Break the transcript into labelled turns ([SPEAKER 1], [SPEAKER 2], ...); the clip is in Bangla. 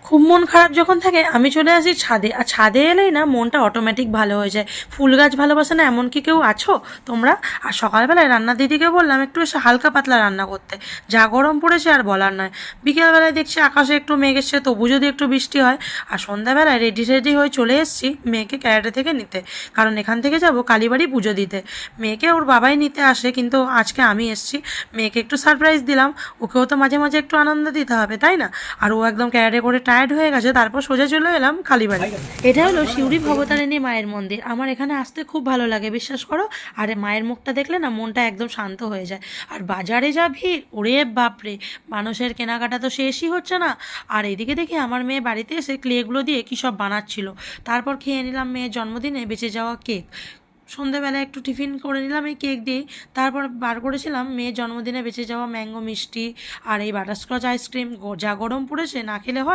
[SPEAKER 1] খুব মন খারাপ যখন থাকে আমি চলে আসি ছাদে, আর ছাদে এলেই না মনটা অটোমেটিক ভালো হয়ে যায়। ফুল গাছ ভালোবাসে না এমন কি কেউ আছো তোমরা? আর সকালবেলায় রান্নার দিদিকে বললাম একটু এসে হালকা পাতলা রান্না করতে, যা গরম পড়েছে আর বলার নয়। বিকেলবেলায় দেখছি আকাশে একটু মেঘ এসছে, তবু যদি একটু বৃষ্টি হয়। আর সন্ধ্যাবেলায় রেডি হয়ে চলে এসেছি মেয়েকে ক্যারাটে থেকে নিতে, কারণ এখান থেকে যাব কালীবাড়ি পুজো দিতে। মেয়েকে ওর বাবাই নিতে আসে, কিন্তু আজকে আমি এসেছি। মেয়েকে একটু সারপ্রাইজ দিলাম, ওকেও তো মাঝে মাঝে একটু আনন্দ দিতে হবে, তাই না? আর ও একদম ক্যারাটে করে টায়ার্ড হয়ে গেছে, তারপর সোজা চলে এলাম কালীবাড়ি। এটা হলো শিউরি ভবতারিণী মায়ের মন্দির। আমার এখানে আসতে খুব ভালো লাগে, বিশ্বাস করো। আর মায়ের মুখটা দেখলে না মনটা একদম শান্ত হয়ে যায়। আর বাজারে যা ভিড়, ওরে বাপরে, মানুষের কেনাকাটা তো শেষই হচ্ছে না। আর এদিকে দেখি আমার মেয়ে বাড়িতে এসে ক্লেগুলো দিয়ে কী সব বানাচ্ছিল। তারপর খেয়ে নিলাম মেয়ের জন্মদিনে বেঁচে যাওয়া কেক। সন্ধ্যাবেলা একটু টিফিন করে নিলাম এই কেক দিয়েই। তারপর বার করেছিলাম মেয়ের জন্মদিনে বেঁচে যাওয়া ম্যাঙ্গো মিষ্টি আর এই বাটারস্কচ আইসক্রিম। যা গরম পড়েছে, না খেলে হয়।